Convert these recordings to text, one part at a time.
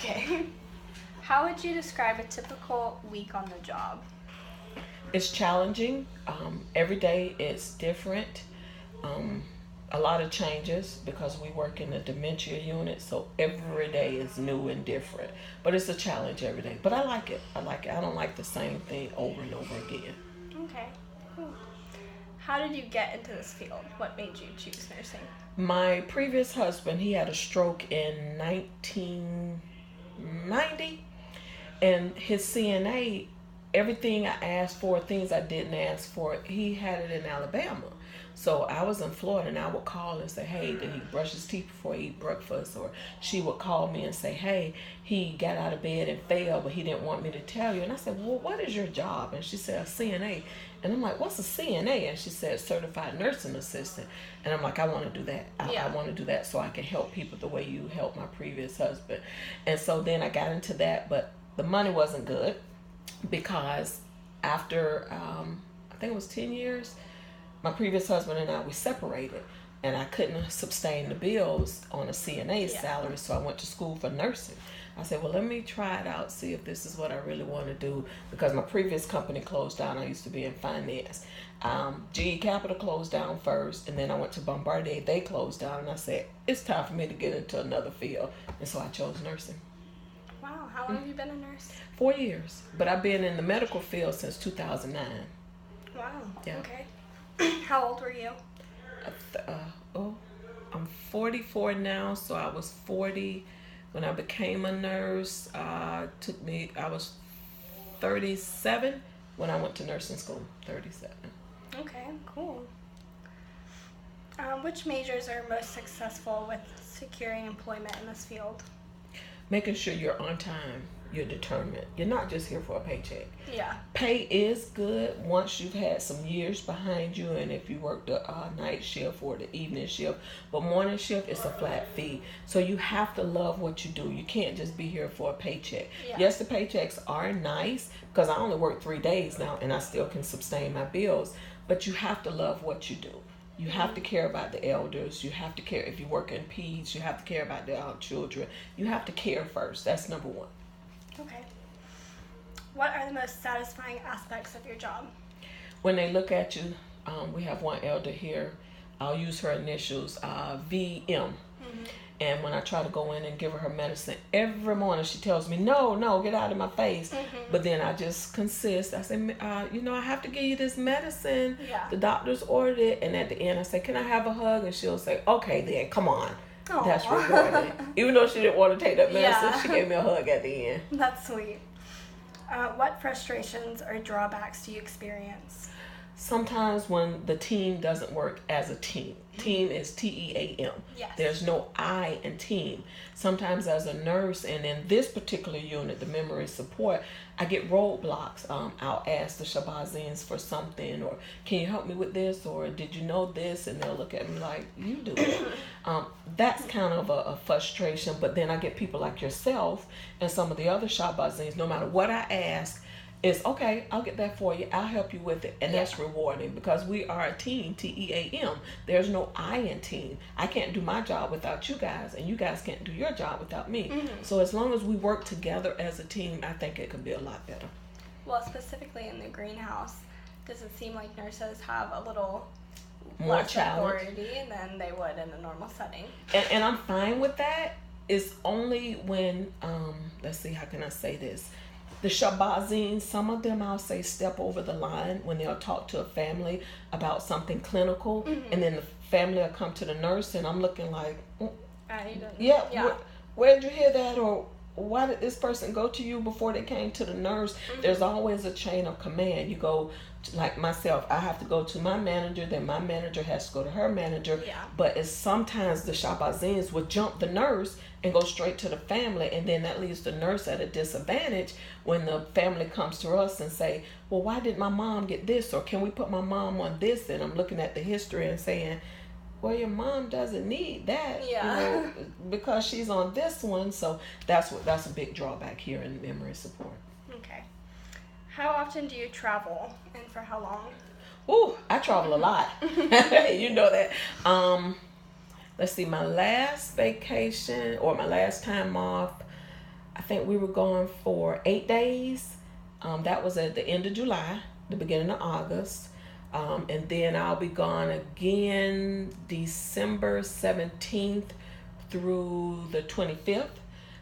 Okay. How would you describe a typical week on the job? It's challenging. Every day it's different. Um, a lot of changes because we work in the dementia unit, so every day is new and different. But it's a challenge every day. But I like it. I like it. I don't like the same thing over and over again. Okay. Cool. How did you get into this field? What made you choose nursing? My previous husband, he had a stroke in 1990, and his CNA, everything I asked for, things I didn't ask for, he had it in Alabama. So I was in Florida, and I would call and say, hey, did he brush his teeth before he eat breakfast? Or she would call me and say, hey, he got out of bed and fell, but he didn't want me to tell you. And I said, well, what is your job? And she said, a CNA. And I'm like, what's a CNA? And she said, certified nursing assistant. And I'm like, I want to do that. I want to do that so I can help people the way you helped my previous husband. And so then I got into that, but the money wasn't good because after, I think it was 10 years, my previous husband and I, we separated, and I couldn't sustain the bills on a CNA salary, so I went to school for nursing. I said, well, let me try it out, see if this is what I really want to do, because my previous company closed down. I used to be in finance. GE Capital closed down first, and then I went to Bombardier. They closed down, and I said, it's time for me to get into another field, and so I chose nursing. Wow, how long have you been a nurse? 4 years, but I've been in the medical field since 2009. Wow, Yeah. Okay. How old were you? I'm 44 now, so I was 40 when I became a nurse. I was 37 when I went to nursing school. 37. Okay, cool. Which majors are most successful with securing employment in this field? Making sure you're on time. You're determined. You're not just here for a paycheck. Yeah. Pay is good once you've had some years behind you, and if you work the night shift or the evening shift. But morning shift is a flat fee. So you have to love what you do. You can't just be here for a paycheck. Yeah. Yes, the paychecks are nice because I only work 3 days now and I still can sustain my bills. But you have to love what you do. You have to care about the elders. You have to care if you work in peds. You have to care about the children. You have to care first. That's number one. Okay. What are the most satisfying aspects of your job? When they look at you, we have one elder here. I'll use her initials, VM. Mm-hmm. And when I try to go in and give her medicine, every morning she tells me, no, get out of my face. Mm-hmm. But then I just consist. I say, I have to give you this medicine. Yeah. The doctor's ordered it. And at the end, I say, can I have a hug? And she'll say, okay, then, come on. Aww. That's rewarding. Even though she didn't want to take that medicine, Yeah. she gave me a hug at the end. That's sweet. What frustrations or drawbacks do you experience? Sometimes when the team doesn't work as a team. Team is TEAM. Yes. There's no I in team. Sometimes as a nurse, and in this particular unit, the memory support, I get roadblocks. I'll ask the Shabazins for something, or can you help me with this, or did you know this? And they'll look at me like, you do it. That's kind of a frustration, but then I get people like yourself and some of the other Shabazins, no matter what I ask, it's okay, I'll get that for you. I'll help you with it. And that's rewarding because we are a team, TEAM. There's no I in team. I can't do my job without you guys, and you guys can't do your job without me. Mm-hmm. So as long as we work together as a team, I think it can be a lot better. Well, specifically in the greenhouse, does it seem like nurses have a little More less challenge authority than they would in a normal setting? And I'm fine with that. It's only when, let's see, how can I say this? The Shabazins, some of them I'll say step over the line when they'll talk to a family about something clinical, and then the family will come to the nurse, and I'm looking like, where did you hear that? Or why did this person go to you before they came to the nurse? There's always a chain of command. You go, like myself, I have to go to my manager, then my manager has to go to her manager. Yeah. But it's sometimes the Shabazins would jump the nurse and go straight to the family, and then that leaves the nurse at a disadvantage when the family comes to us and say, well, why did my mom get this? Or can we put my mom on this? And I'm looking at the history and saying, well, your mom doesn't need that, because she's on this one. So that's a big drawback here in memory support. Okay. How often do you travel, and for how long? Ooh, I travel a lot. You know that. Let's see, my last vacation or my last time off, I think we were going for 8 days. That was at the end of July, the beginning of August. And then I'll be gone again December 17th through the 25th.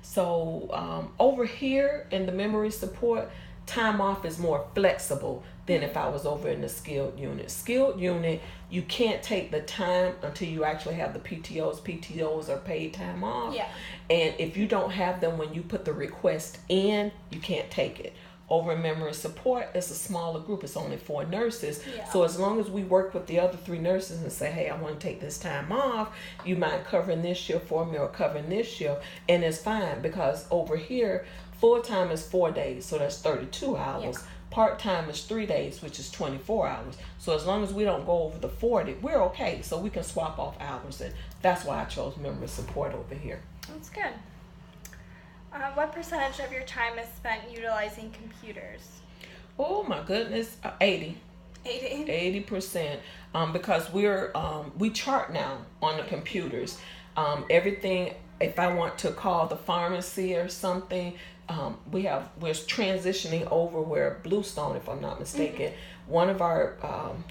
So over here in the memory support, time off is more flexible than if I was over in the skilled unit. Skilled unit, you can't take the time until you actually have the PTOs. PTOs are paid time off. Yeah. And if you don't have them when you put the request in, you can't take it. Over in memory support, it's a smaller group. It's only 4 nurses. Yeah. So as long as we work with the other 3 nurses and say, hey, I want to take this time off, you mind covering this shift for me or covering this shift, and it's fine, because over here, full time is 4 days, so that's 32 hours. Yeah. Part time is 3 days, which is 24 hours. So as long as we don't go over the 40, we're okay. So we can swap off hours, and that's why I chose memory support over here. That's good. What percentage of your time is spent utilizing computers? Oh my goodness, 80. 80%. Because we chart now on the computers. Everything. If I want to call the pharmacy or something, we're transitioning over where Bluestone, if I'm not mistaken, one of our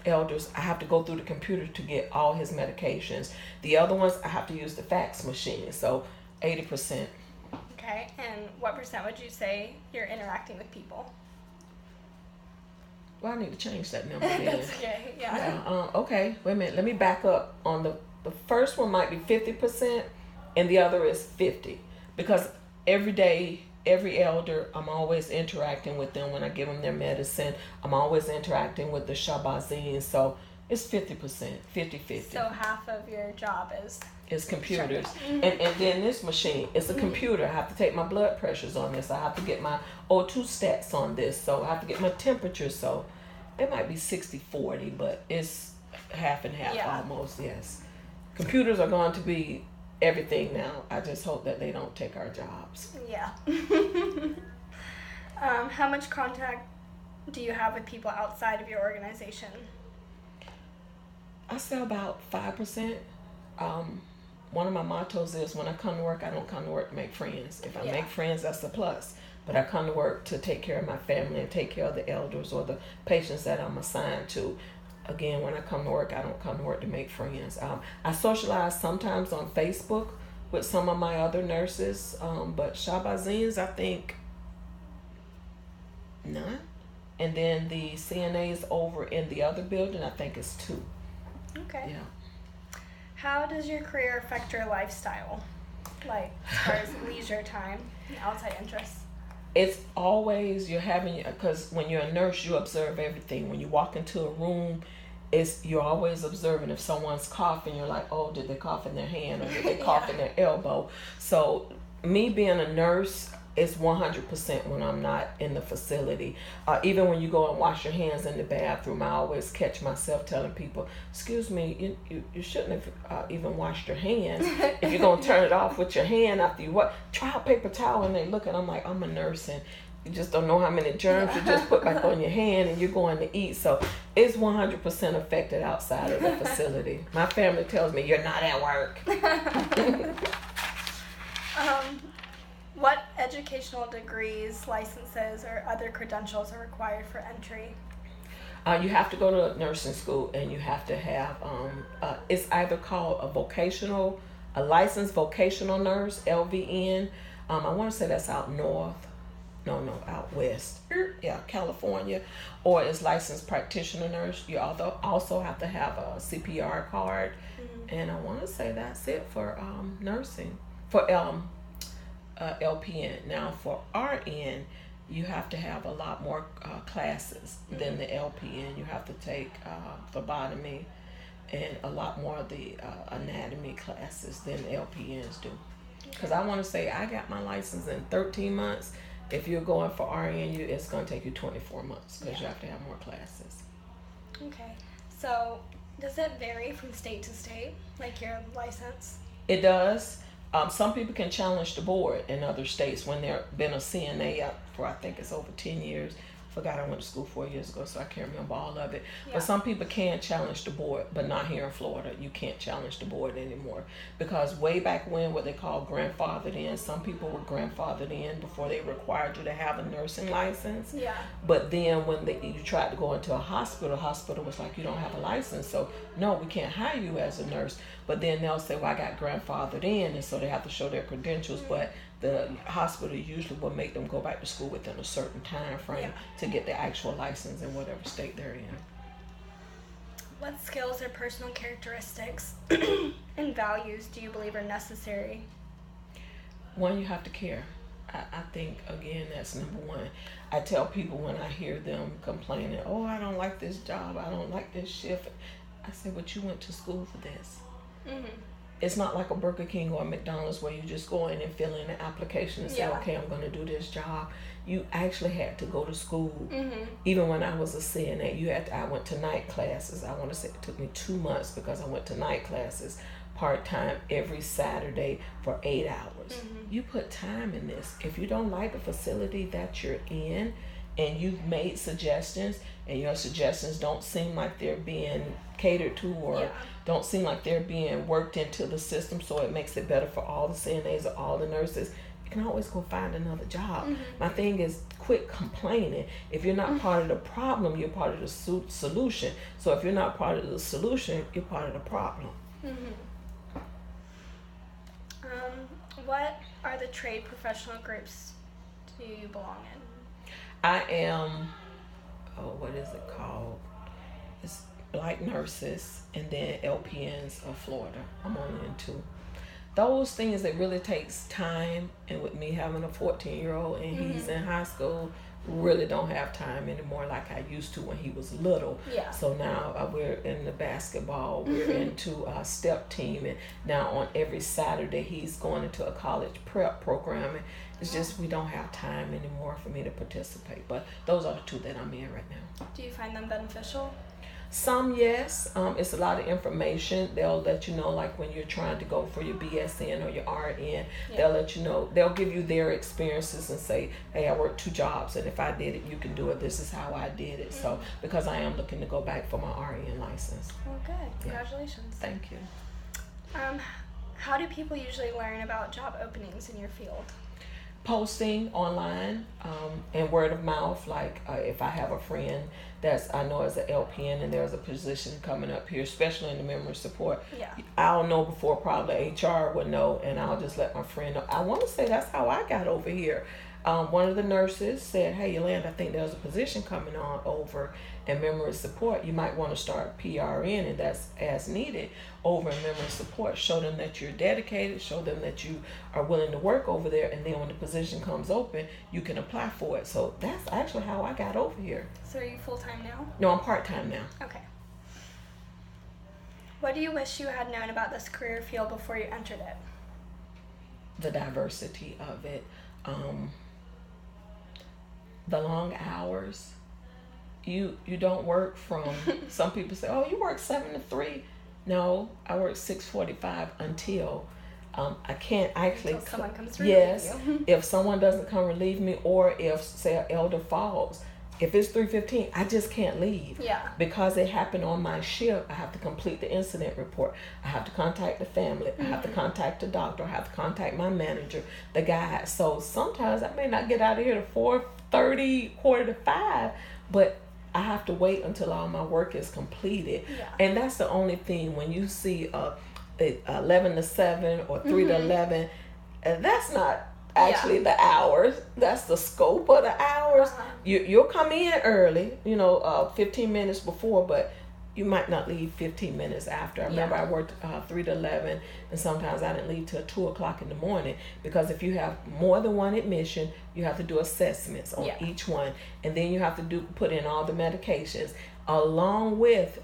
elders, I have to go through the computer to get all his medications. The other ones, I have to use the fax machine. So 80%. Okay, and what percent would you say you're interacting with people? Well, I need to change that number then. That's okay, yeah. Okay, wait a minute. Let me back up. On the first one might be 50%, and the other is 50. Because every day, every elder, I'm always interacting with them when I give them their medicine. I'm always interacting with the Shabazin. So it's 50%, 50-50. So half of your job is computers. And then this machine, it's a computer. I have to take my blood pressures on this. I have to get my O2 stats on this. So I have to get my temperature. So it might be 60-40, but it's half and half almost, yes. Computers are going to be everything now. I just hope that they don't take our jobs. Yeah. How much contact do you have with people outside of your organization? I say about 5%. One of my mottos is, when I come to work, I don't come to work to make friends. If I make friends, that's a plus. But I come to work to take care of my family and take care of the elders or the patients that I'm assigned to. Again, when I come to work, I don't come to work to make friends. I socialize sometimes on Facebook with some of my other nurses, but Shabazins, I think, none. And then the CNAs over in the other building, I think it's 2. Okay. Yeah. How does your career affect your lifestyle? Like, as far as leisure time, outside interests? It's always because when you're a nurse, you observe everything. When you walk into a room, you're always observing. If someone's coughing, you're like, oh, did they cough in their hand or did they cough in their elbow? So me being a nurse, it's 100% when I'm not in the facility. Even when you go and wash your hands in the bathroom, I always catch myself telling people, excuse me, you shouldn't have even washed your hands. If you're going to turn it off with your hand after you try a paper towel, and they look, and I'm like, I'm a nurse, and you just don't know how many germs you just put back on your hand, and you're going to eat. So it's 100% affected outside of the facility. My family tells me, you're not at work. What educational degrees, licenses, or other credentials are required for entry? You have to go to nursing school, and you have to have, it's either called a licensed vocational nurse, LVN. I want to say that's out north. Out west. Yeah, California. Or it's licensed practitioner nurse. You also have to have a CPR card. And I want to say that's it for nursing. For LPN. Now for RN, you have to have a lot more classes than the LPN. You have to take phlebotomy and a lot more of the anatomy classes than LPNs do. Because I want to say I got my license in 13 months. If you're going for RN, it's going to take you 24 months because you have to have more classes. Okay. So does it vary from state to state, like your license? It does. Some people can challenge the board in other states when they've been a CNA up for, I think it's over 10 years. forgot I went to school 4 years ago, so I can't remember all of it. Yeah. But some people can challenge the board, but not here in Florida. You can't challenge the board anymore because way back when, what they call grandfathered in, some people were grandfathered in before they required you to have a nursing license. Yeah. But then when you tried to go into a hospital was like, you don't have a license, so no, we can't hire you as a nurse. But then they'll say, well, I got grandfathered in, and so they have to show their credentials. But the hospital usually will make them go back to school within a certain time frame to get the actual license in whatever state they're in. What skills or personal characteristics and values do you believe are necessary? One, you have to care. I think, again, that's number one. I tell people when I hear them complaining, oh, I don't like this job, I don't like this shift. I say, but you went to school for this. Mm-hmm. It's not like a Burger King or a McDonald's where you just go in and fill in an application and say, okay, I'm going to do this job. You actually had to go to school. Mm-hmm. Even when I was a CNA, I went to night classes. I want to say it took me 2 months because I went to night classes part-time every Saturday for 8 hours. Mm-hmm. You put time in this. If you don't like the facility that you're in and you've made suggestions and your suggestions don't seem like they're being catered to or don't seem like they're being worked into the system so it makes it better for all the CNAs or all the nurses, you can always go find another job. Mm-hmm. My thing is, quit complaining. If you're not part of the problem, you're part of the solution. So if you're not part of the solution, you're part of the problem. Mm-hmm. What are the trade professional groups do you belong in? I am, what is it called? It's Black Nurses and then LPNs of Florida. I'm only in 2. Those things that really takes time, and with me having a 14-year-old and he's in high school, really don't have time anymore like I used to when he was little. Yeah. So now we're in the basketball, we're into a step team, and now on every Saturday he's going into a college prep program. And it's just we don't have time anymore for me to participate. But those are the 2 that I'm in right now. Do you find them beneficial? Some, yes. It's a lot of information. They'll let you know, like when you're trying to go for your BSN or your RN, they'll let you know, they'll give you their experiences and say, hey, I worked 2 jobs, and if I did it, you can do it. This is how I did it. So, because I am looking to go back for my RN license. Well, good. Congratulations. Thank you. How do people usually learn about job openings in your field? Posting online and word of mouth. Like if I have a friend that's I know is an LPN and there's a position coming up here, especially in the memory support, I'll know before probably HR would know, and I'll just let my friend know. I want to say that's how I got over here. One of the nurses said, hey, Yolanda, I think there's a position coming on over in memory support. You might want to start PRN, and that's as needed over in memory support. Show them that you're dedicated, show them that you are willing to work over there, and then when the position comes open, you can apply for it. So that's actually how I got over here. So are you full-time now? No, I'm part-time now. Okay. What do you wish you had known about this career field before you entered it? The diversity of it. The long hours. You don't work from, some people say, oh, you work 7 to 3. No, I work 6:45 until I can't actually. Until someone comes through. Yes, if someone doesn't come relieve me, or if, say, an elder falls. If it's 3:15, I just can't leave. Yeah. Because it happened on my shift, I have to complete the incident report. I have to contact the family. I have to contact the doctor. I have to contact my manager, the guy. So sometimes I may not get out of here to 4:30, 4:45, but I have to wait until all my work is completed. Yeah. And that's the only thing when you see 11 to 7 or 3 to 11, that's not actually the hours. That's the scope of the hours. You'll come in early, 15 minutes before, but you might not leave 15 minutes after. I remember I worked 3 to 11, and sometimes I didn't leave till 2 o'clock in the morning, because if you have more than one admission, you have to do assessments on each one, and then you have to put in all the medications, along with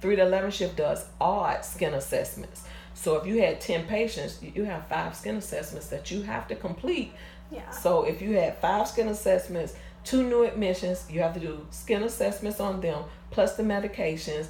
3 to 11 shift does odd skin assessments. So if you had 10 patients, you have 5 skin assessments that you have to complete. Yeah. So if you had 5 skin assessments, 2 new admissions, you have to do skin assessments on them, plus the medications.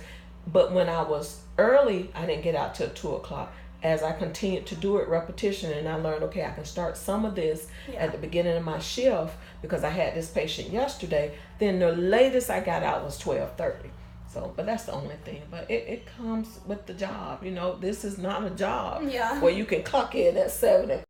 But when I was early, I didn't get out till 2 o'clock. as I continued to do it repetition, and I learned, okay, I can start some of this at the beginning of my shift because I had this patient yesterday. Then the latest I got out was 12:30. So, but that's the only thing. But it comes with the job. You know, this is not a job where you can clock in at 7